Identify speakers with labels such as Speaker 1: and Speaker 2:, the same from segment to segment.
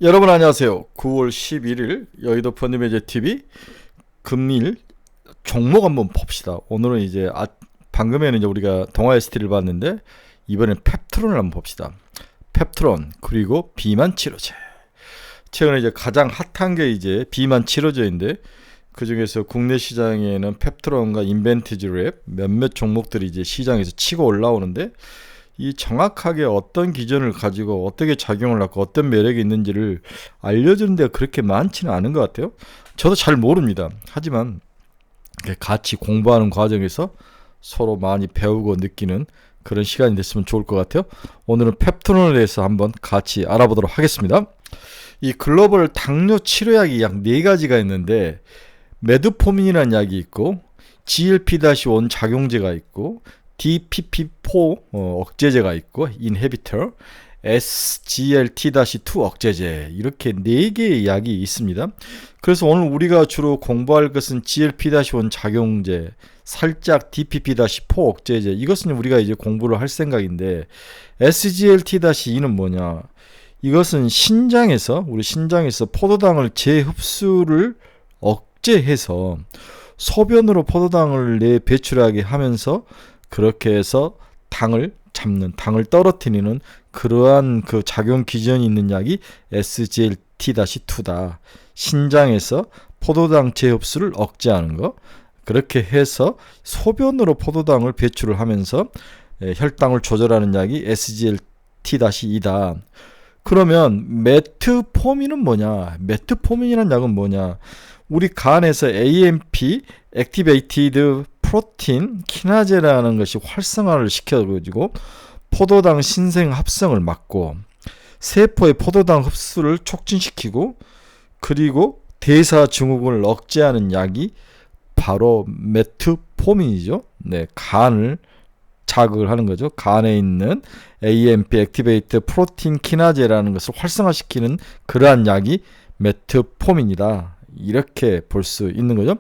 Speaker 1: 여러분 안녕하세요. 9월 11일 여의도 펀드매니저 TV 금일 종목 한번 봅시다. 오늘은 이제 방금에는 이제 우리가 동아 ST를 봤는데 이번엔 펩트론을 한번 봅시다. 펩트론 그리고 비만 치료제. 최근에 이제 가장 핫한 게 이제 비만 치료제인데 그 중에서 국내 시장에는 펩트론과 인벤티지랩 몇몇 종목들이 이제 시장에서 치고 올라오는데 이 정확하게 어떤 기전을 가지고 어떻게 작용을 하고 어떤 매력이 있는지를 알려주는 데가 그렇게 많지는 않은 것 같아요. 저도 잘 모릅니다. 하지만 같이 공부하는 과정에서 서로 많이 배우고 느끼는 그런 시간이 됐으면 좋을 것 같아요. 오늘은 펩트론에 대해서 한번 같이 알아보도록 하겠습니다. 이 글로벌 당뇨 치료약이 약 4가지가 있는데 메드포민이라는 약이 있고 GLP-1 작용제가 있고 DPP4 억제제가 있고 인히비터, SGLT-2 억제제 이렇게 4개의 약이 있습니다. 그래서 오늘 우리가 주로 공부할 것은 GLP-1 작용제, 살짝 DPP-4 억제제 이것은 우리가 이제 공부를 할 생각인데 SGLT-2는 뭐냐? 이것은 우리 신장에서 포도당을 재흡수를 억제해서 소변으로 포도당을 배출하게 하면서 그렇게 해서 당을 잡는, 당을 떨어뜨리는 그러한 그 작용 기전이 있는 약이 SGLT-2다. 신장에서 포도당 재흡수를 억제하는 거. 그렇게 해서 소변으로 포도당을 배출을 하면서 혈당을 조절하는 약이 SGLT-2다. 그러면 메트포민은 뭐냐? 메트포민이라는 약은 뭐냐? 우리 간에서 AMP, 액티베이티드 프로틴 키나제라는 것이 활성화를 시켜가지고 포도당 신생 합성을 막고 세포의 포도당 흡수를 촉진시키고 그리고 대사 증후군을 억제하는 약이 바로 메트포민이죠. 네, 간을 자극을 하는 거죠. 간에 있는 AMP 액티베이트 프로틴 키나제라는 것을 활성화시키는 그러한 약이 메트포민이다. 이렇게 볼 수 있는 거죠.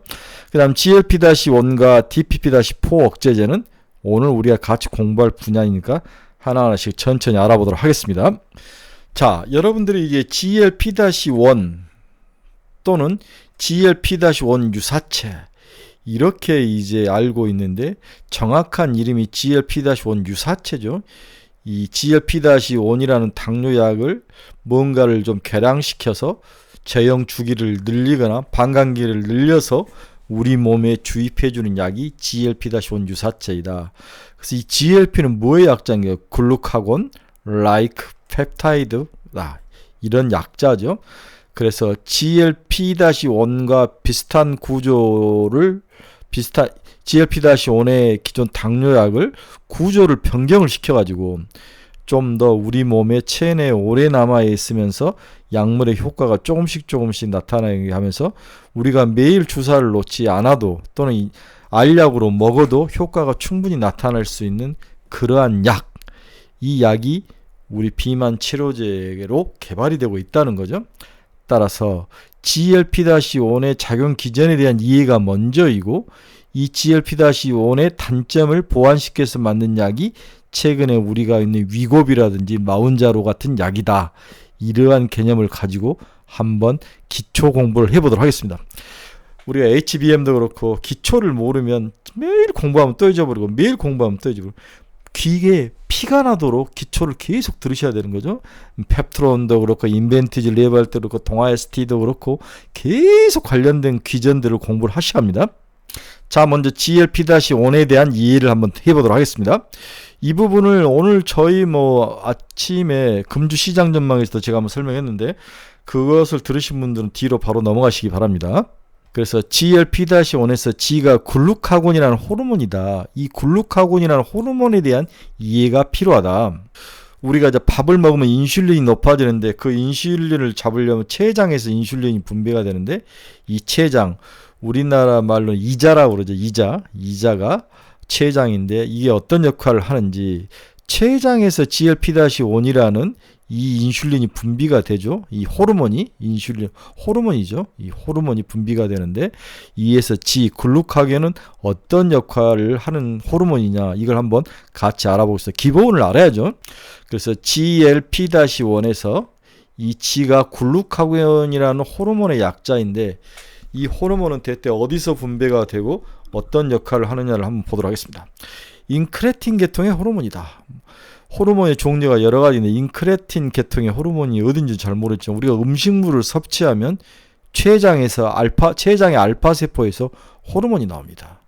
Speaker 1: 그 다음 GLP-1과 DPP-4 억제제는 오늘 우리가 같이 공부할 분야이니까 하나하나씩 천천히 알아보도록 하겠습니다. 자, 여러분들이 이게 GLP-1 또는 GLP-1 유사체 이렇게 이제 알고 있는데 정확한 이름이 GLP-1 유사체죠. 이 GLP-1이라는 당뇨약을 뭔가를 좀 개량시켜서 제형 주기를 늘리거나 방광기를 늘려서 우리 몸에 주입해주는 약이 GLP-1 유사체이다. 그래서 이 GLP는 뭐의 약자인가요? 글루카곤, 라이크, 펩타이드 이런 약자죠. 그래서 GLP-1과 비슷한 구조를 GLP-1의 기존 당뇨약을 구조를 변경을 시켜가지고 좀 더 우리 몸의 체내에 오래 남아 있으면서 약물의 효과가 조금씩 나타나게 하면서 우리가 매일 주사를 놓지 않아도 또는 알약으로 먹어도 효과가 충분히 나타날 수 있는 그러한 약, 이 약이 우리 비만 치료제로 개발이 되고 있다는 거죠. 따라서 GLP-1의 작용 기전에 대한 이해가 먼저이고 이 GLP-1의 단점을 보완시켜서 만든 약이 최근에 우리가 있는 위고비라든지 마운자로 같은 약이다. 이러한 개념을 가지고 한번 기초 공부를 해보도록 하겠습니다. 우리가 HBM도 그렇고 기초를 모르면 매일 공부하면 또 잊어버리고 매일 공부하면 또 잊어버리고 귀에 피가 나도록 기초를 계속 들으셔야 되는 거죠. 펩트론도 그렇고 인벤티지 레발도 그렇고 동아 ST도 그렇고 계속 관련된 기전들을 공부를 하셔야 합니다. 자, 먼저 GLP-1에 대한 이해를 한번 해보도록 하겠습니다. 이 부분을 오늘 저희 아침에 금주 시장 전망에서도 제가 한번 설명했는데 그것을 들으신 분들은 뒤로 바로 넘어가시기 바랍니다. 그래서 GLP-1에서 G가 글루카곤이라는 호르몬이다. 이 글루카곤이라는 호르몬에 대한 이해가 필요하다. 우리가 이제 밥을 먹으면 인슐린이 높아지는데 그 인슐린을 잡으려면 췌장에서 인슐린이 분비가 되는데 이 췌장, 우리나라 말로 이자라고 그러죠. 이자가 췌장인데 이게 어떤 역할을 하는지 췌장에서 GLP-1이라는 이 인슐린이 분비가 되죠. 이 호르몬이 인슐린 호르몬이죠. 이 호르몬이 분비가 되는데 이에서 글루카겐은 어떤 역할을 하는 호르몬이냐 이걸 한번 같이 알아보겠습니다. 기본을 알아야죠. 그래서 GLP-1에서 이 G가 글루카곤이라는 호르몬의 약자인데 이 호르몬은 대체 어디서 분배가 되고 어떤 역할을 하느냐를 한번 보도록 하겠습니다. 인크레틴 계통의 호르몬이다. 호르몬의 종류가 여러 가지인데 인크레틴 계통의 호르몬이 어딘지 잘 모르겠지만 우리가 음식물을 섭취하면 췌장의 알파 세포에서 호르몬이 나옵니다.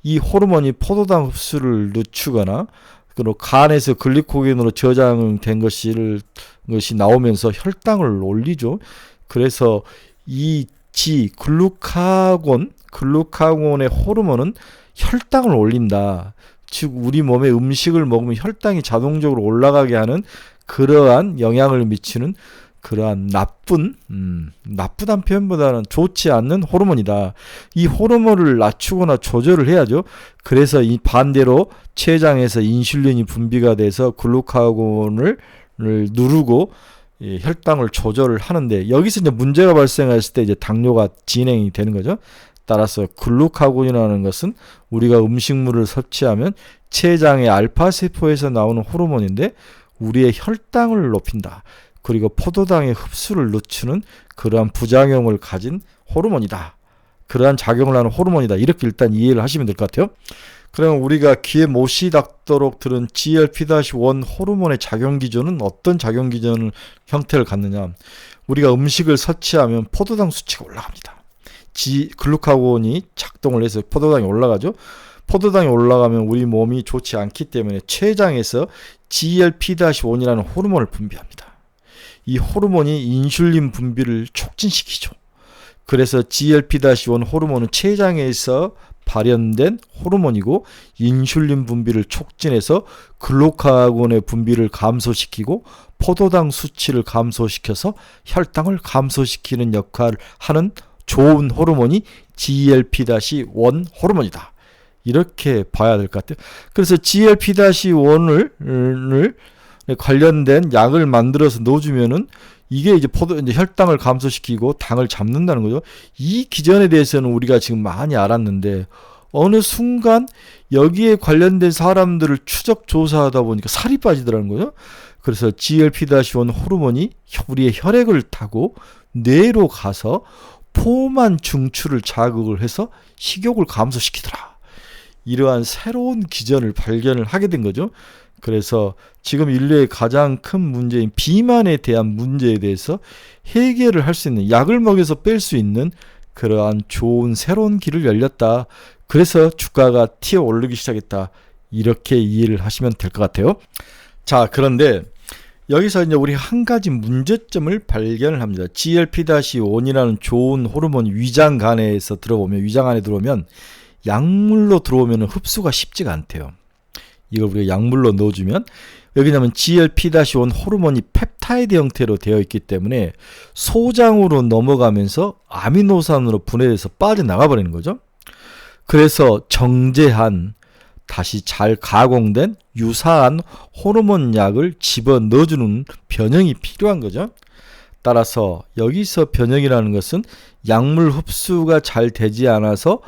Speaker 1: 이 호르몬이 포도당 흡수를 늦추거나 그리고 간에서 글리코겐으로 저장된 것이 나오면서 혈당을 올리죠. 그래서 이 글루카곤의 호르몬은 혈당을 올린다. 즉 우리 몸에 음식을 먹으면 혈당이 자동적으로 올라가게 하는 그러한 영향을 미치는 그러한 나쁘다는 표현보다는 좋지 않는 호르몬이다. 이 호르몬을 낮추거나 조절을 해야죠. 그래서 이 반대로 췌장에서 인슐린이 분비가 돼서 글루카곤을 누르고 혈당을 조절을 하는데 여기서 이제 문제가 발생했을 때 이제 당뇨가 진행이 되는 거죠. 따라서 글루카곤이라는 것은 우리가 음식물을 섭취하면 췌장의 알파세포에서 나오는 호르몬인데 우리의 혈당을 높인다. 그리고 포도당의 흡수를 늦추는 그러한 부작용을 가진 호르몬이다. 그러한 작용을 하는 호르몬이다. 이렇게 일단 이해를 하시면 될 것 같아요. 그럼 우리가 귀에 못이 닿도록 들은 GLP-1 호르몬의 작용 기전은 어떤 작용 기전 형태를 갖느냐. 우리가 음식을 섭취하면 포도당 수치가 올라갑니다. 글루카곤이 작동을 해서 포도당이 올라가죠. 포도당이 올라가면 우리 몸이 좋지 않기 때문에 췌장에서 GLP-1이라는 호르몬을 분비합니다. 이 호르몬이 인슐린 분비를 촉진시키죠. 그래서 GLP-1 호르몬은 췌장에서 발현된 호르몬이고 인슐린 분비를 촉진해서 글루카곤의 분비를 감소시키고 포도당 수치를 감소시켜서 혈당을 감소시키는 역할을 하는 좋은 호르몬이 GLP-1 호르몬이다. 이렇게 봐야 될 것 같아요. 그래서 GLP-1을 관련된 약을 만들어서 넣어주면은 이게 이제 혈당을 감소시키고 당을 잡는다는 거죠. 이 기전에 대해서는 우리가 지금 많이 알았는데 어느 순간 여기에 관련된 사람들을 추적 조사하다 보니까 살이 빠지더라는 거죠. 그래서 GLP-1 호르몬이 우리의 혈액을 타고 뇌로 가서 포만 중추를 자극을 해서 식욕을 감소시키더라. 이러한 새로운 기전을 발견을 하게 된 거죠. 그래서 지금 인류의 가장 큰 문제인 비만에 대한 문제에 대해서 해결을 할 수 있는 약을 먹여서 뺄 수 있는 그러한 좋은 새로운 길을 열렸다. 그래서 주가가 튀어 오르기 시작했다. 이렇게 이해를 하시면 될 것 같아요. 자, 그런데 여기서 이제 우리 한 가지 문제점을 발견을 합니다. GLP-1이라는 좋은 호르몬이 위장 안에 들어오면 약물로 들어오면 흡수가 쉽지가 않대요. 이걸 우리가 약물로 넣어주면 여기냐면 GLP-1 호르몬이 펩타이드 형태로 되어 있기 때문에 소장으로 넘어가면서 아미노산으로 분해돼서 빠져나가 버리는 거죠. 그래서 정제한 다시 잘 가공된 유사한 호르몬 약을 집어넣어주는 변형이 필요한 거죠. 따라서 여기서 변형이라는 것은 약물 흡수가 잘 되지 않아서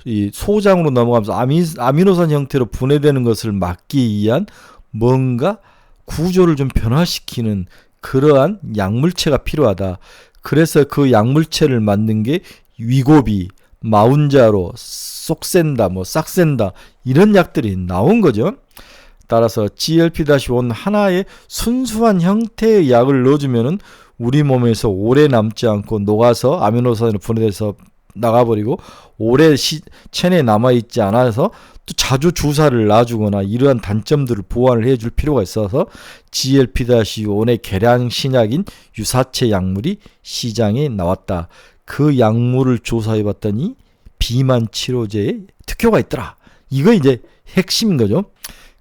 Speaker 1: 이 소장으로 넘어가면서 아미노산 형태로 분해되는 것을 막기 위한 뭔가 구조를 좀 변화시키는 그러한 약물체가 필요하다. 그래서 그 약물체를 만든 게 위고비, 마운자로, 속센다, 싹센다 이런 약들이 나온 거죠. 따라서 GLP-1 하나의 순수한 형태의 약을 넣어주면은 우리 몸에서 오래 남지 않고 녹아서 아미노산으로 분해돼서 나가버리고 오래 체내에 남아있지 않아서 또 자주 주사를 놔주거나 이러한 단점들을 보완을 해줄 필요가 있어서 GLP-1의 개량 신약인 유사체 약물이 시장에 나왔다. 그 약물을 조사해봤더니 비만 치료제에 특효가 있더라. 이거 이제 핵심인 거죠.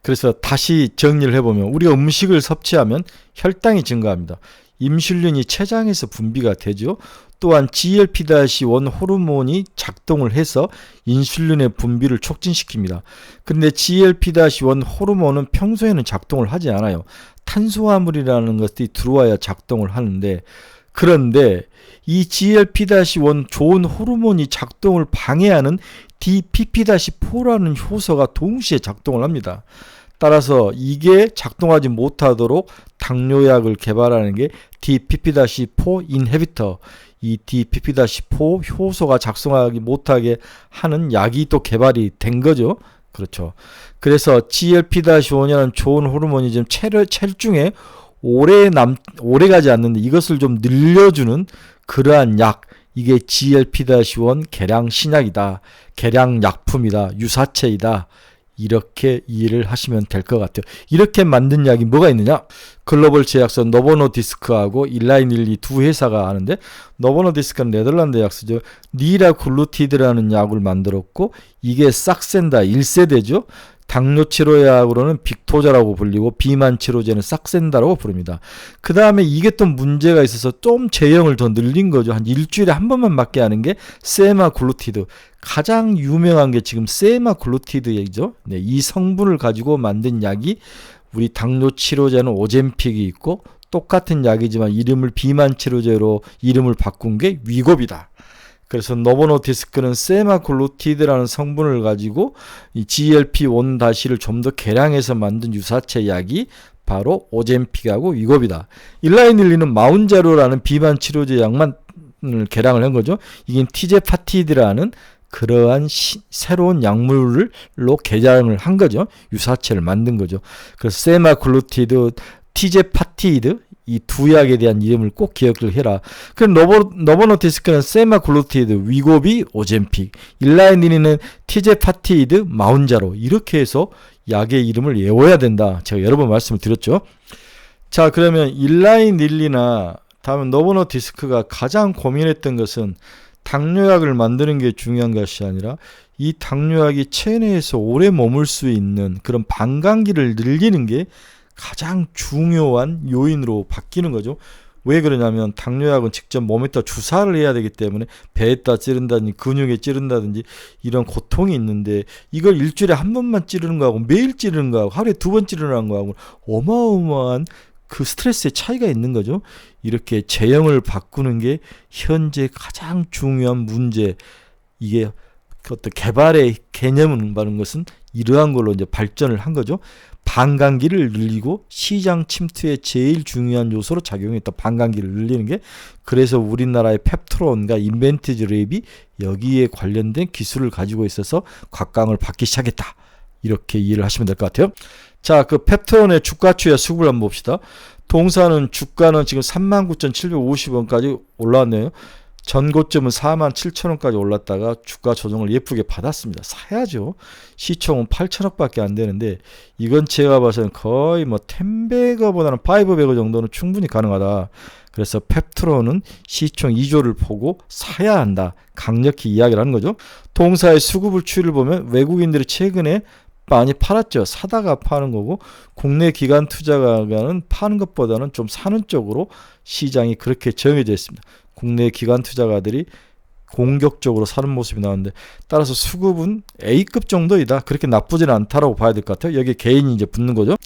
Speaker 1: 그래서 다시 정리를 해보면 우리가 음식을 섭취하면 혈당이 증가합니다. 인슐린이 췌장에서 분비가 되죠. 또한 GLP-1 호르몬이 작동을 해서 인슐린의 분비를 촉진시킵니다. 그런데 GLP-1 호르몬은 평소에는 작동을 하지 않아요. 탄수화물이라는 것들이 들어와야 작동을 하는데 그런데 이 GLP-1 좋은 호르몬이 작동을 방해하는 DPP-4라는 효소가 동시에 작동을 합니다. 따라서 이게 작동하지 못하도록 당뇨약을 개발하는 게 DPP-4 인히비터, 이 DPP-4 효소가 작동하지 못하게 하는 약이 또 개발이 된 거죠. 그렇죠. 그래서 GLP-1이라는 좋은 호르몬이 좀 체중에 오래 가지 않는데 이것을 좀 늘려주는 그러한 약, 이게 GLP-1 개량 신약이다, 개량 약품이다, 유사체이다, 이렇게 이해를 하시면 될 것 같아요. 이렇게 만든 약이 뭐가 있느냐? 글로벌 제약사 노보노디스크하고 일라이닐리 두 회사가 하는데, 노보노디스크는 네덜란드 약사죠. 리라글루티드라는 약을 만들었고, 이게 싹센다 1세대죠. 당뇨 치료약으로는 빅토자라고 불리고 비만 치료제는 싹센다라고 부릅니다. 그 다음에 이게 또 문제가 있어서 좀 제형을 더 늘린 거죠. 한 일주일에 한 번만 맞게 하는 게 세마글루티드. 가장 유명한 게 지금 세마글루티드이죠. 네, 이 성분을 가지고 만든 약이, 우리 당뇨 치료제는 오젬픽이 있고 똑같은 약이지만 이름을 비만 치료제로 이름을 바꾼 게 위고비다. 그래서 노보노디스크는 세마글루티드라는 성분을 가지고 이 GLP-1-를 좀 더 개량해서 만든 유사체 약이 바로 오젬픽하고 위고비다. 일라이닐리는 마운자로라는 비만 치료제 약만 개량을 한 거죠. 이게 티제파티드라는 그러한 새로운 약물로 개량을 한 거죠. 유사체를 만든 거죠. 그래서 세마글루티드, 티제파티드, 이 두 약에 대한 이름을 꼭 기억을 해라. 그럼 노보노디스크는 세마글루티드, 위고비, 오젬픽, 일라이닐리는 티제파티드, 마운자로, 이렇게 해서 약의 이름을 외워야 된다. 제가 여러 번 말씀을 드렸죠. 자, 그러면 일라이닐리나 다음은 노보노디스크가 가장 고민했던 것은 당뇨약을 만드는 게 중요한 것이 아니라 이 당뇨약이 체내에서 오래 머물 수 있는 그런 방광기를 늘리는 게 가장 중요한 요인으로 바뀌는 거죠. 왜 그러냐면 당뇨약은 직접 몸에다 주사를 해야 되기 때문에 배에다 찌른다든지 근육에 찌른다든지 이런 고통이 있는데, 이걸 일주일에 한 번만 찌르는 거하고 매일 찌르는 거하고 하루에 두 번 찌르는 거하고 어마어마한 그 스트레스의 차이가 있는 거죠. 이렇게 제형을 바꾸는 게 현재 가장 중요한 문제. 이게 어떤 개발의 개념을 바른 것은 이러한 걸로 이제 발전을 한 거죠. 방광기를 늘리고 시장 침투에 제일 중요한 요소로 작용했다. 방광기를 늘리는 게. 그래서 우리나라의 펩트론과 인벤티즈랩이 여기에 관련된 기술을 가지고 있어서 곽강을 받기 시작했다. 이렇게 이해를 하시면 될 것 같아요. 자, 그 펩트론의 주가추이와 수급을 한번 봅시다. 동사는 주가는 지금 39,750원까지 올라왔네요. 전고점은 47,000원까지 올랐다가 주가 조정을 예쁘게 받았습니다. 사야죠. 시총은 8,000억밖에 안 되는데 이건 제가 봐서는 거의 뭐 10배거보다는 5배거 정도는 충분히 가능하다. 그래서 펩트론은 시총 2조를 보고 사야 한다. 강력히 이야기를 하는 거죠. 동사의 수급을 추이를 보면 외국인들이 최근에 많이 팔았죠. 사다가 파는 거고, 국내 기관 투자가는 파는 것보다는 좀 사는 쪽으로 시장이 그렇게 정해져 있습니다. 국내 기관 투자가들이 공격적으로 사는 모습이 나오는데, 따라서 수급은 A급 정도이다. 그렇게 나쁘지는 않다라고 봐야 될 것 같아요. 여기에 개인이 이제 붙는 거죠.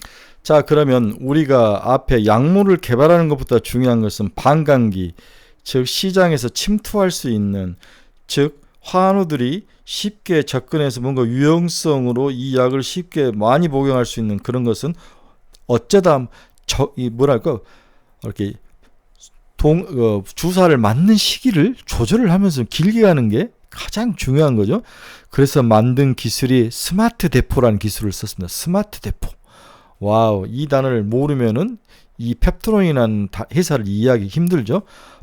Speaker 1: 자, 그러면 우리가 앞에 약물을 개발하는 것보다 중요한 것은 방광기, 즉 시장에서 침투할 수 있는, 즉 환우들이 쉽게 접근해서 뭔가 유용성으로 이 약을 쉽게 많이 복용할 수 있는 그런 것은 어쩌다 이렇게 주사를 맞는 시기를 조절을 하면서 길게 가는 게 가장 중요한 거죠. 그래서 만든 기술이 스마트 대포라는 기술을 썼습니다. 스마트 대포. 와우, 이 단어를 모르면은 이 펩트론이라는 회사를 이해하기 힘들죠.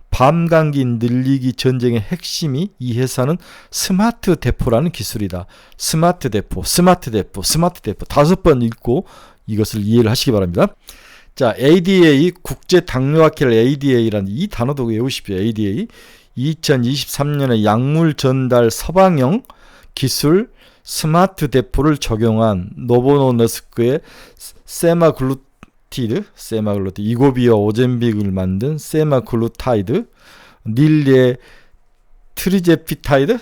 Speaker 1: 방광기 늘리기 전쟁의 핵심이 이 회사는 스마트 대포라는 기술이다. 스마트 대포, 스마트 대포, 스마트 대포 5번 읽고 이것을 이해를 하시기 바랍니다. 자, ADA, 국제 당뇨학회 ADA라는 이 단어도 외우십시오. ADA 2023년에 약물 전달 서방형 기술 스마트 대포를 적용한 노보노디스크의 세마글루티드, 이고비와 오젬빅을 만든 세마글루타이드, 닐리의 트리제피타이드,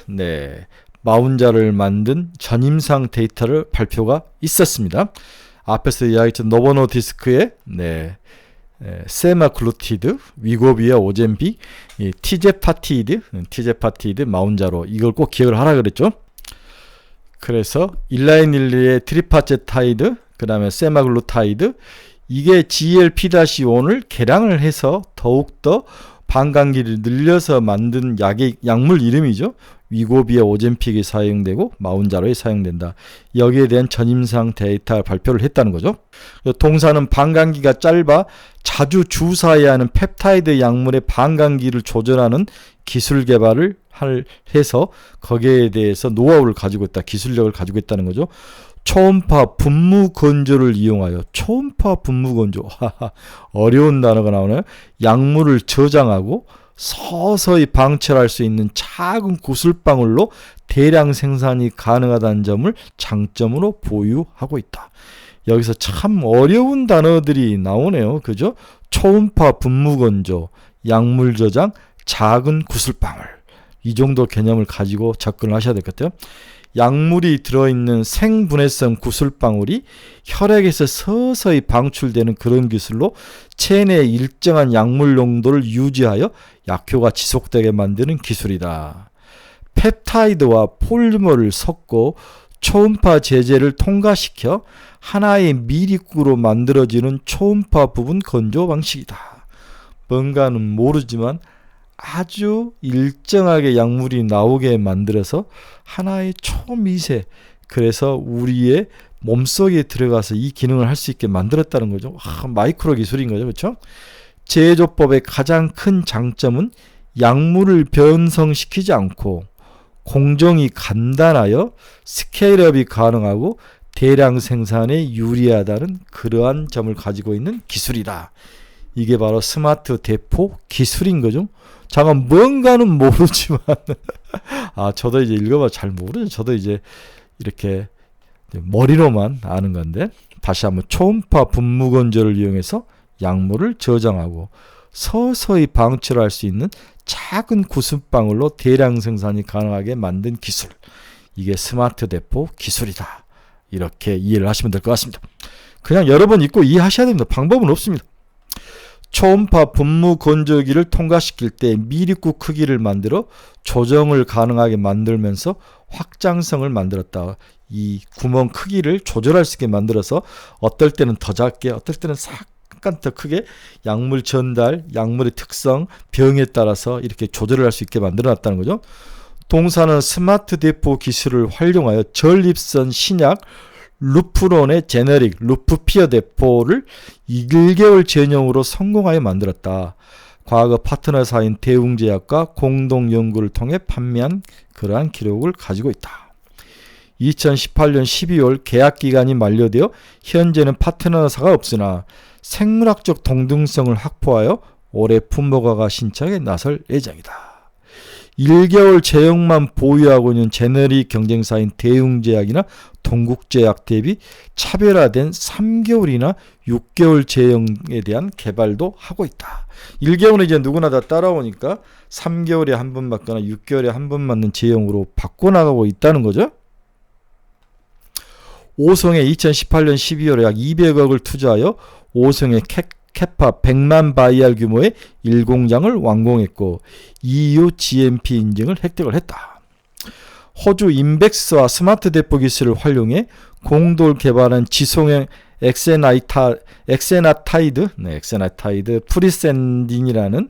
Speaker 1: 마운자를 만든 전임상 데이터를 발표가 있었습니다. 앞에서 이야기했던 노보노디스크의 세마글루티드, 위고비와 오젬빅, 티제파티드, 마운자로, 이걸 꼭 기억을 하라 그랬죠. 그래서 일라이닐리의 트리파제타이드, 그 다음에 세마글루타이드, 이게 GLP-1을 개량을 해서 더욱더 반감기를 늘려서 만든 약물 이름이죠. 위고비와 오젬픽이 사용되고 마운자로에 사용된다. 여기에 대한 전임상 데이터 발표를 했다는 거죠. 동사는 반감기가 짧아 자주 주사해야 하는 펩타이드 약물의 반감기를 조절하는 기술 개발을 해서 거기에 대해서 노하우를 가지고 있다. 기술력을 가지고 있다는 거죠. 초음파 분무 건조를 이용하여, 초음파 분무 건조, 어려운 단어가 나오네요. 약물을 저장하고 서서히 방출할 수 있는 작은 구슬방울로 대량 생산이 가능하다는 점을 장점으로 보유하고 있다. 여기서 참 어려운 단어들이 나오네요. 그죠? 초음파 분무 건조, 약물 저장, 작은 구슬방울. 이 정도 개념을 가지고 접근을 하셔야 될 것 같아요. 약물이 들어있는 생분해성 구슬방울이 혈액에서 서서히 방출되는 그런 기술로 체내에 일정한 약물 농도를 유지하여 약효가 지속되게 만드는 기술이다. 펩타이드와 폴리머를 섞고 초음파 제제를 통과시켜 하나의 미립구로 만들어지는 초음파 부분 건조 방식이다. 뭔가는 모르지만 아주 일정하게 약물이 나오게 만들어서 하나의 초미세, 그래서 우리의 몸속에 들어가서 이 기능을 할 수 있게 만들었다는 거죠. 마이크로 기술인 거죠. 그렇죠? 제조법의 가장 큰 장점은 약물을 변성시키지 않고 공정이 간단하여 스케일업이 가능하고 대량 생산에 유리하다는 그러한 점을 가지고 있는 기술이다. 이게 바로 스마트 대포 기술인 거죠. 잠깐 뭔가는 모르지만 저도 이제 읽어봐 잘 모르죠. 저도 이제 이렇게 머리로만 아는 건데, 다시 한번 초음파 분무 건조를 이용해서 약물을 저장하고 서서히 방출할 수 있는 작은 구슬방울로 대량 생산이 가능하게 만든 기술, 이게 스마트 대포 기술이다. 이렇게 이해를 하시면 될 것 같습니다. 그냥 여러 번 읽고 이해하셔야 됩니다. 방법은 없습니다. 초음파 분무 건조기를 통과시킬 때 미립구 크기를 만들어 조정을 가능하게 만들면서 확장성을 만들었다. 이 구멍 크기를 조절할 수 있게 만들어서 어떨 때는 더 작게, 어떨 때는 약간 더 크게 약물 전달, 약물의 특성, 병에 따라서 이렇게 조절을 할 수 있게 만들어놨다는 거죠. 동사는 스마트 대포 기술을 활용하여 전립선 신약 루프론의 제너릭 루프피어 대포를 1개월 전용으로 성공하여 만들었다. 과거 파트너사인 대웅제약과 공동 연구를 통해 판매한 그러한 기록을 가지고 있다. 2018년 12월 계약 기간이 만료되어 현재는 파트너사가 없으나 생물학적 동등성을 확보하여 올해 품목화가 신청에 나설 예정이다. 1개월 제형만 보유하고 있는 제너릭 경쟁사인 대웅제약이나 동국제약 대비 차별화된 3개월이나 6개월 제형에 대한 개발도 하고 있다. 1개월은 이제 누구나 다 따라오니까 3개월에 한 번 맞거나 6개월에 한 번 맞는 제형으로 바꿔나가고 있다는 거죠. 오성에 2018년 12월에 약 200억을 투자하여 오성의 캐파 100만 바이알 규모의 1공장을 완공했고 EU GMP 인증을 획득을 했다. 호주 인벡스와 스마트 대포 기술을 활용해 공돌 개발한 지송형 엑세나타이드 프리센딘이라는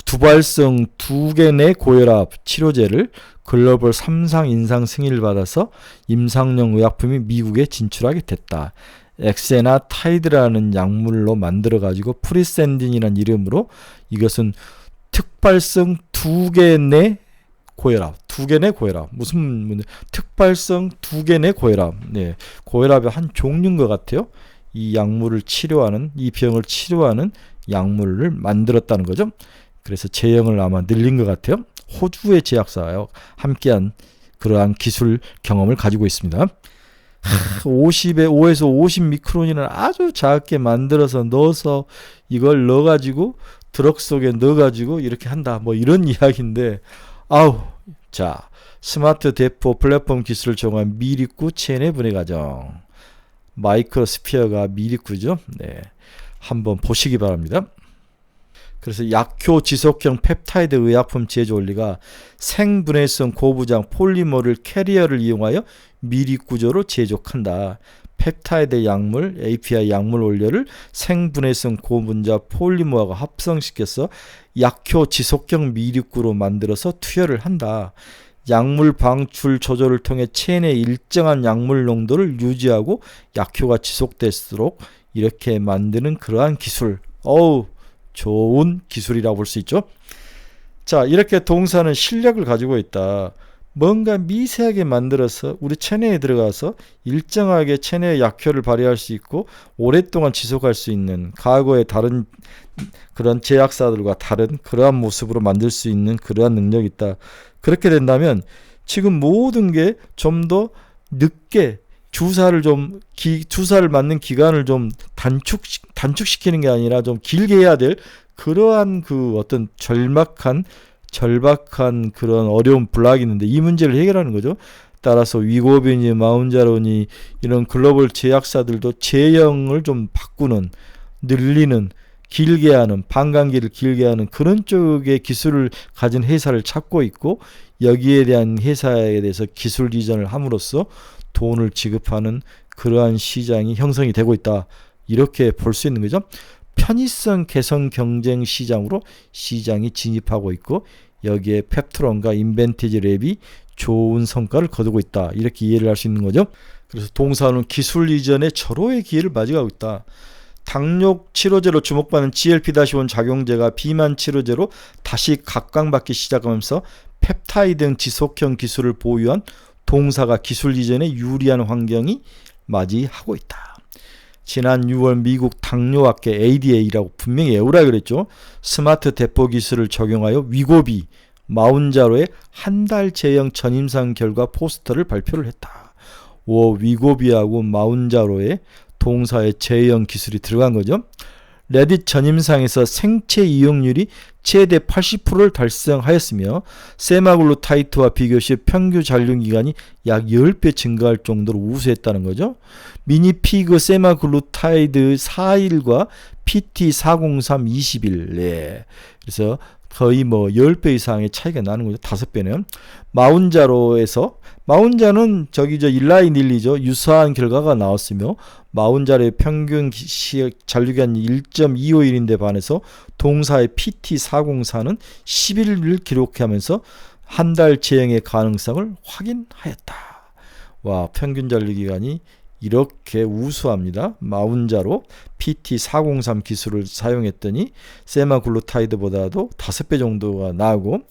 Speaker 1: 두발성 2개 내 고혈압 치료제를 글로벌 3상 인상 승인을 받아서 임상용 의약품이 미국에 진출하게 됐다. 엑세나타이드라는 약물로 만들어가지고 프리센딘이라는 이름으로, 이것은 특발성 2개 내 고혈압, 2개 내 고혈압, 무슨 문제? 특발성 2개 내 고혈압, 고혈압의 한 종류인 것 같아요. 이 약물을 치료하는, 이 병을 치료하는 약물을 만들었다는 거죠. 그래서 제형을 아마 늘린 것 같아요. 호주의 제약사와 함께한 그러한 기술 경험을 가지고 있습니다. 5에서 50 미크론이라는 아주 작게 만들어서 넣어서 이걸 넣어가지고 드럭 속에 넣어가지고 이렇게 한다, 뭐 이런 이야기인데, 자, 스마트 대포 플랫폼 기술을 적용한 미립구 체내 분해 과정, 마이크로스피어가 미립구죠. 한번 보시기 바랍니다. 그래서 약효 지속형 펩타이드 의약품 제조 원리가 생분해성 고부장 폴리머를 캐리어를 이용하여 미립 구조로 제조한다. 펩타이드 약물, API 약물 원료를 생분해성 고분자 폴리머하고 합성시켜서 약효 지속형 미립구로 만들어서 투여를 한다. 약물 방출 조절을 통해 체내 일정한 약물 농도를 유지하고 약효가 지속될수록 이렇게 만드는 그러한 기술. 좋은 기술이라고 볼 수 있죠. 자, 이렇게 동사는 실력을 가지고 있다. 뭔가 미세하게 만들어서 우리 체내에 들어가서 일정하게 체내의 약효를 발휘할 수 있고 오랫동안 지속할 수 있는, 과거의 다른 그런 제약사들과 다른 그러한 모습으로 만들 수 있는 그러한 능력이 있다. 그렇게 된다면 지금 모든 게 좀 더 늦게 주사를 맞는 기간을 좀 단축시키는 게 아니라 좀 길게 해야 될 그러한 그 어떤 절박한 그런 어려운 블락이 있는데 이 문제를 해결하는 거죠. 따라서 위고비니 마운자로니 이런 글로벌 제약사들도 제형을 좀 바꾸는, 늘리는, 길게 하는, 반감기를 길게 하는 그런 쪽의 기술을 가진 회사를 찾고 있고, 여기에 대한 회사에 대해서 기술 이전을 함으로써 돈을 지급하는 그러한 시장이 형성이 되고 있다. 이렇게 볼 수 있는 거죠. 편의성 개선 경쟁 시장으로 시장이 진입하고 있고, 여기에 펩트론과 인벤티지 랩이 좋은 성과를 거두고 있다. 이렇게 이해를 할 수 있는 거죠. 그래서 동사는 기술 이전의 절호의 기회를 맞이하고 있다. 당뇨 치료제로 주목받는 GLP-1 작용제가 비만 치료제로 다시 각광받기 시작하면서 펩타이드 지속형 기술을 보유한 동사가 기술 이전에 유리한 환경이 맞이하고 있다. 지난 6월 미국 당뇨학회 ADA라고 분명히 외우라 그랬죠. 스마트 대포 기술을 적용하여 위고비, 마운자로의 한 달 제형 전임상 결과 포스터를 발표를 했다. 위고비하고 마운자로의 동사의 제형 기술이 들어간 거죠. 레딧 전임상에서 생체 이용률이 최대 80%를 달성하였으며 세마글루타이드와 비교시 평균 잔류기간이 약 10배 증가할 정도로 우수했다는 거죠. 미니피그 세마글루타이드 4일과 PT403 20일. 네. 그래서 거의 10배 이상의 차이가 나는 거죠. 5배는. 마운자는 일라이닐리죠. 유사한 결과가 나왔으며 마운자로의 평균 잔류기간이 1.25일인데 반해서 동사의 PT404는 11일을 기록하면서 한 달 제형의 가능성을 확인하였다. 평균 잔류기간이 이렇게 우수합니다. 마운자로 PT403 기술을 사용했더니 세마글루타이드보다도 5배 정도가 나고,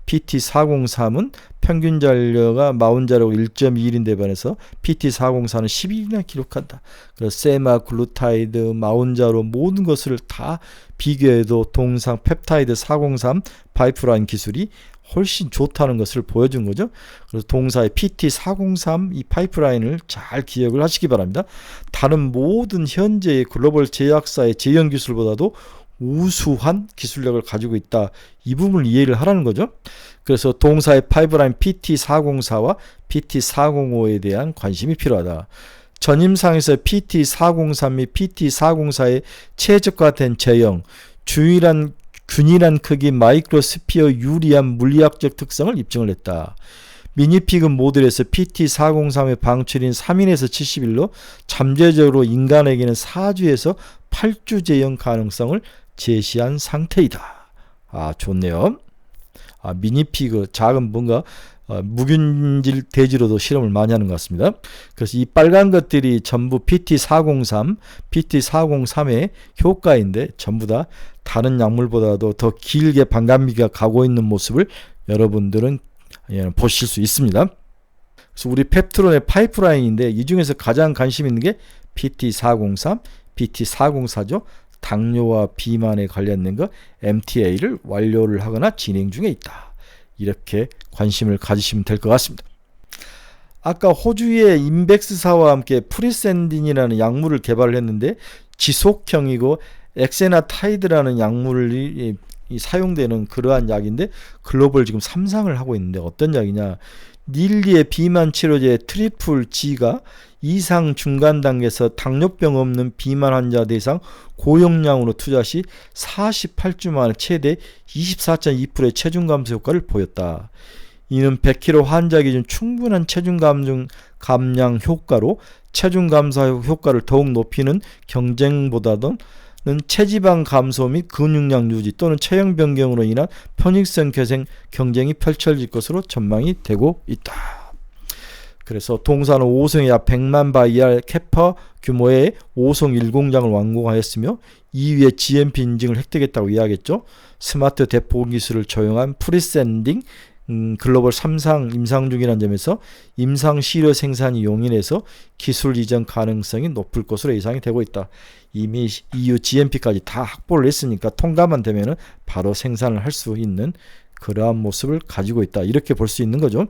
Speaker 1: PT403은 평균 잔류가 마운자로 1.21인데 반해서 PT404는 12일이나 기록한다. 그래서 세마글루타이드, 마운자로 모든 것을 다 비교해도 동상 펩타이드 403 파이프라인 기술이 훨씬 좋다는 것을 보여준 거죠. 그래서 동사의 PT403 이 파이프라인을 잘 기억을 하시기 바랍니다. 다른 모든 현재의 글로벌 제약사의 제형 기술보다도 우수한 기술력을 가지고 있다. 이 부분을 이해를 하라는 거죠. 그래서 동사의 파이프라인 PT404와 PT405에 대한 관심이 필요하다. 전임상에서 PT403 및 PT404의 최적화된 제형, 균일한 크기 마이크로스피어 유리한 물리학적 특성을 입증을 했다. 미니피그 모델에서 PT403의 방출인 3일에서 70일로 잠재적으로 인간에게는 4주에서 8주 제형 가능성을 제시한 상태이다. 좋네요. 미니피그, 작은 뭔가 무균질 돼지로도 실험을 많이 하는 것 같습니다. 그래서 이 빨간 것들이 전부 PT403, PT403의 효과인데 전부 다 다른 약물보다도 더 길게 반감기가 가고 있는 모습을 여러분들은 보실 수 있습니다. 그래서 우리 펩트론의 파이프라인인데 이 중에서 가장 관심 있는 게 PT403, PT404죠. 당뇨와 비만에 관련된 거 MTA를 완료를 하거나 진행 중에 있다. 이렇게 관심을 가지시면 될 것 같습니다. 아까 호주의 인백스사와 함께 프리센딘이라는 약물을 개발을 했는데 지속형이고 엑세나타이드라는 약물이 사용되는 그러한 약인데 글로벌 지금 3상을 하고 있는데 어떤 약이냐. 닐리의 비만 치료제 트리플 G가 이상 중간 단계에서 당뇨병 없는 비만 환자 대상 고용량으로 투자 시 48주 만에 최대 24.2%의 체중 감소 효과를 보였다. 이는 100kg 환자 기준 충분한 체중 감량 효과로 체중 감소 효과를 더욱 높이는 경쟁보다는 체지방 감소 및 근육량 유지 또는 체형 변경으로 인한 편익성 경쟁이 펼쳐질 것으로 전망이 되고 있다. 그래서 동사는 5성의 약 100만 바 이하 캐파 규모의 5성 1공장을 완공하였으며 2위의 GMP 인증을 획득했다고 이야기했죠. 스마트 대포 기술을 적용한 프리샌딩 글로벌 3상 임상 중이라는 점에서 임상 시료 생산이 용인해서 기술 이전 가능성이 높을 것으로 예상이 되고 있다. 이미 EU GMP까지 다 확보를 했으니까 통과만 되면은 바로 생산을 할 수 있는 그러한 모습을 가지고 있다. 이렇게 볼 수 있는 거죠.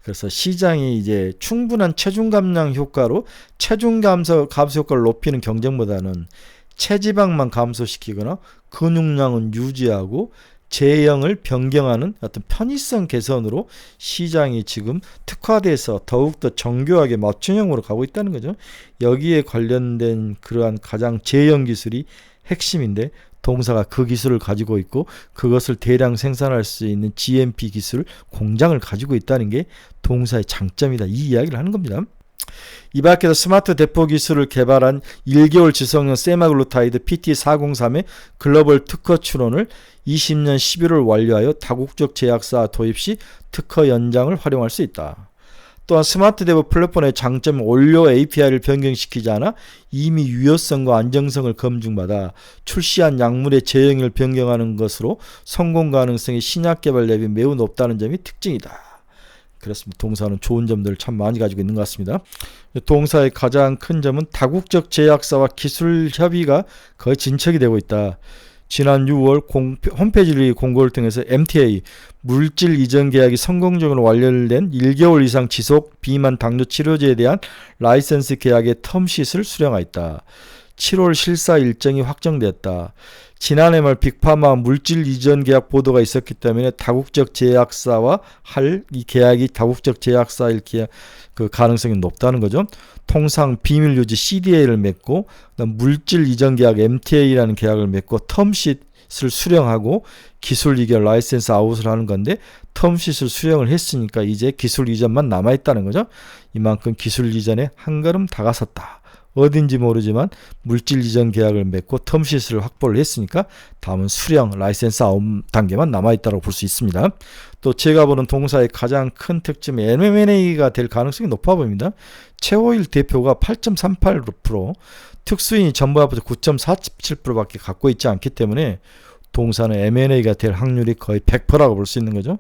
Speaker 1: 그래서 시장이 이제 충분한 체중 감량 효과로 체중 감소 효과를 높이는 경쟁보다는 체지방만 감소시키거나 근육량은 유지하고 제형을 변경하는 어떤 편의성 개선으로 시장이 지금 특화돼서 더욱더 정교하게 맞춤형으로 가고 있다는 거죠. 여기에 관련된 그러한 가장 제형 기술이 핵심인데 동사가 그 기술을 가지고 있고 그것을 대량 생산할 수 있는 GMP 기술 공장을 가지고 있다는 게 동사의 장점이다. 이 이야기를 하는 겁니다. 이 밖에서 스마트 대포 기술을 개발한 1개월 지속형 세마글루타이드 PT403의 글로벌 특허 출원을 20년 11월 완료하여 다국적 제약사 도입 시 특허 연장을 활용할 수 있다. 또한 스마트 대포 플랫폼의 장점은 원료 API를 변경시키지 않아 이미 유효성과 안정성을 검증받아 출시한 약물의 제형을 변경하는 것으로 성공 가능성이 신약 개발 대비 매우 높다는 점이 특징이다. 그렇습니다. 동사는 좋은 점들을 참 많이 가지고 있는 것 같습니다. 동사의 가장 큰 점은 다국적 제약사와 기술 협의가 거의 진척이 되고 있다. 지난 6월 홈페이지 공고를 통해서 MTA 물질 이전 계약이 성공적으로 완료된 1개월 이상 지속 비만 당뇨 치료제에 대한 라이선스 계약의 텀시트를 수령하였다. 7월 실사 일정이 확정됐다. 지난해 말 빅파마 물질 이전 계약 보도가 있었기 때문에 다국적 제약사와 할 이 계약이 다국적 제약사일 그 가능성이 높다는 거죠. 통상 비밀 유지 CDA를 맺고 물질 이전 계약 MTA라는 계약을 맺고 텀시트를 수령하고 기술 이전 라이센스 아웃을 하는 건데 텀시트를 수령을 했으니까 이제 기술 이전만 남아있다는 거죠. 이만큼 기술 이전에 한 걸음 다가섰다. 어딘지 모르지만 물질 이전 계약을 맺고 텀시트를 확보를 했으니까 다음은 수령 라이센스 아웃 단계만 남아있다고 볼 수 있습니다. 또 제가 보는 동사의 가장 큰 특징은 M&A가 될 가능성이 높아 보입니다. 최호일 대표가 8.38%, 특수인이 전부 합해서 9.47%밖에 갖고 있지 않기 때문에 동사는 M&A가 될 확률이 거의 100%라고 볼 수 있는 거죠.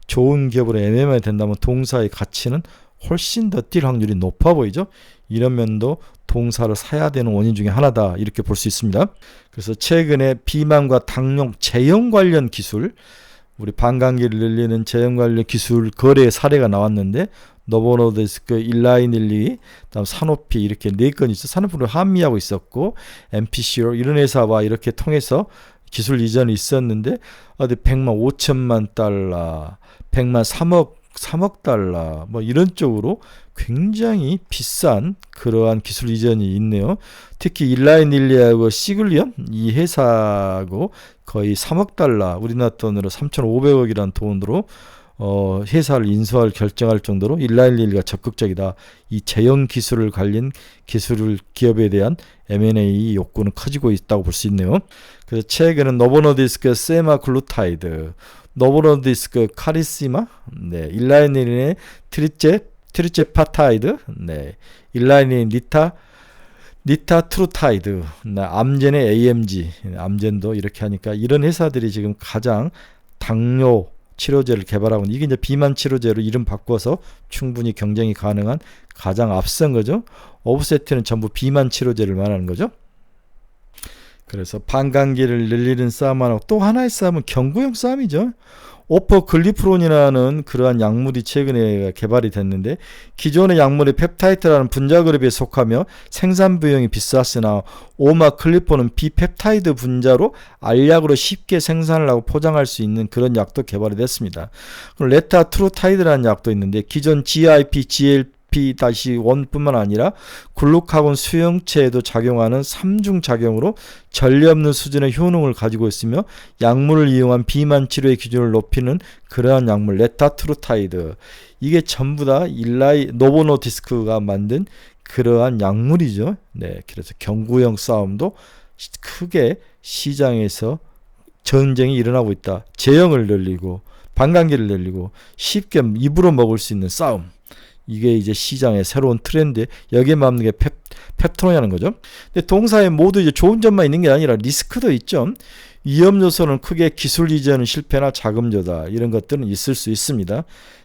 Speaker 1: 좋은 기업으로 M&A가 된다면 동사의 가치는 훨씬 더 뛸 확률이 높아 보이죠. 이런 면도 동사를 사야 되는 원인 중에 하나다 이렇게 볼 수 있습니다. 그래서 최근에 비만과 당뇨 제형 관련 기술, 우리 방광기를 늘리는 제형 관련 기술 거래 사례가 나왔는데 노보노디스크, 일라이닐리, 다음 사노피 이렇게 4건 있어. 사노피를 한미하고 있었고 MPCO 이런 회사와 이렇게 통해서 기술 이전이 있었는데 어디 100만 5천만 달러, 100만 3억 달러 뭐 이런 쪽으로 굉장히 비싼 그러한 기술 이전이 있네요. 특히 일라이닐리하고 시글리언 이 회사하고 거의 3억 달러 우리나라 돈으로 3,500억이라는 돈으로 회사를 인수할 결정할 정도로 일라이닐리가 적극적이다. 이 제형 기술을 관련 기술 기업에 대한 M&A 욕구는 커지고 있다고 볼 수 있네요. 그래서 최근에는 노보노디스크 세마글루타이드, 노보노디스크 카리시마, 네, 일라이닐의 트리체파타이드, 네, 일라이닐 니타트루타이드, 네, 암젠의 AMG, 암젠도 이렇게 하니까 이런 회사들이 지금 가장 당뇨 치료제를 개발하고 이게 이제 비만 치료제로 이름 바꿔서 충분히 경쟁이 가능한 가장 앞선 거죠. 오브세트는 전부 비만 치료제를 말하는 거죠. 그래서 방광기를 늘리는 싸움하고 또 하나의 싸움은 경구용 싸움이죠. 오퍼글리프론이라는 그러한 약물이 최근에 개발이 됐는데 기존의 약물이 펩타이드라는 분자 그룹에 속하며 생산 비용이 비쌌으나 오마클리포는 비펩타이드 분자로 알약으로 쉽게 생산을 하고 포장할 수 있는 그런 약도 개발이 됐습니다. 레타트루타이드라는 약도 있는데 기존 GIP, GLP-1뿐만 아니라 글루카곤 수용체에도 작용하는 3중 작용으로 전례 없는 수준의 효능을 가지고 있으며 약물을 이용한 비만 치료의 기준을 높이는 그러한 약물 레타트루타이드 이게 전부 다 노보노디스크가 만든 그러한 약물이죠. 네, 그래서 경구형 싸움도 크게 시장에서 전쟁이 일어나고 있다. 제형을 늘리고 반감기를 늘리고 쉽게 입으로 먹을 수 있는 싸움. 이게 이제 시장의 새로운 트렌드. 여기에 맞는 게 펩토론이라는 거죠. 근데 동사에 모두 이제 좋은 점만 있는 게 아니라 리스크도 있죠. 위험 요소는 크게 기술 이전 실패나 자금조달 이런 것들은 있을 수 있습니다.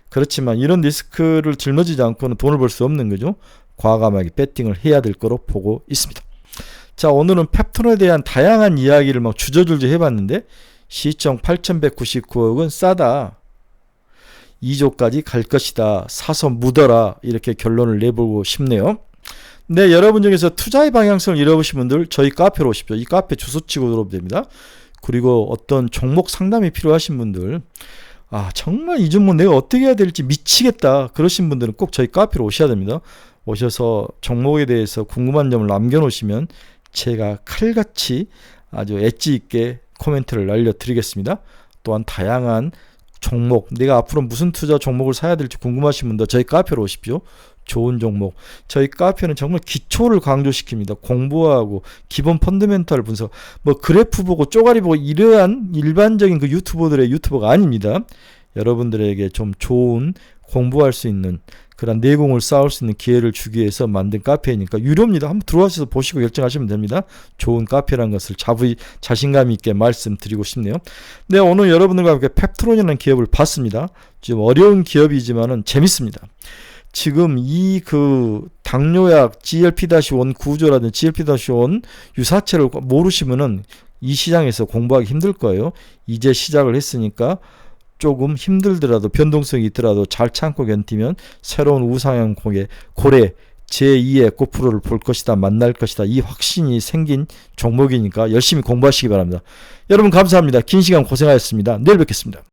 Speaker 1: 그렇지만 이런 리스크를 짊어지지 않고는 돈을 벌 수 없는 거죠. 과감하게 배팅을 해야 될 거로 보고 있습니다. 자, 오늘은 펩톤에 대한 다양한 이야기를 막 주저줄저 해봤는데 시총 8,199억은 싸다. 2조까지 갈 것이다. 사서 묻어라. 이렇게 결론을 내보고 싶네요. 네, 여러분 중에서 투자의 방향성을 잃어보신 분들 저희 카페로 오십시오. 이 카페 주소 치고 들어오면 됩니다. 그리고 어떤 종목 상담이 필요하신 분들, 정말 이 종목 내가 어떻게 해야 될지 미치겠다 그러신 분들은 꼭 저희 카페로 오셔야 됩니다. 오셔서 종목에 대해서 궁금한 점을 남겨놓으시면 제가 칼같이 아주 엣지 있게 코멘트를 날려드리겠습니다. 또한 다양한 종목, 내가 앞으로 무슨 투자 종목을 사야 될지 궁금하신 분들 저희 카페로 오십시오. 좋은 종목. 저희 카페는 정말 기초를 강조시킵니다. 공부하고 기본 펀더멘탈 분석, 그래프 보고 쪼가리 보고 이러한 일반적인 그 유튜버들의 유튜버가 아닙니다. 여러분들에게 좀 좋은 공부할 수 있는 그런 내공을 쌓을 수 있는 기회를 주기 위해서 만든 카페니까 유료입니다. 한번 들어와서 보시고 결정하시면 됩니다. 좋은 카페라는 것을 자신감 있게 말씀드리고 싶네요. 네, 오늘 여러분들과 함께 펩트론이라는 기업을 봤습니다. 좀 어려운 기업이지만은 재밌습니다. 지금 이 당뇨약 GLP-1 구조라든지 GLP-1 유사체를 모르시면은 이 시장에서 공부하기 힘들 거예요. 이제 시작을 했으니까 조금 힘들더라도 변동성이 있더라도 잘 참고 견디면 새로운 우상향 고래 제2의 고프로를 볼 것이다. 만날 것이다. 이 확신이 생긴 종목이니까 열심히 공부하시기 바랍니다. 여러분 감사합니다. 긴 시간 고생하셨습니다. 내일 뵙겠습니다.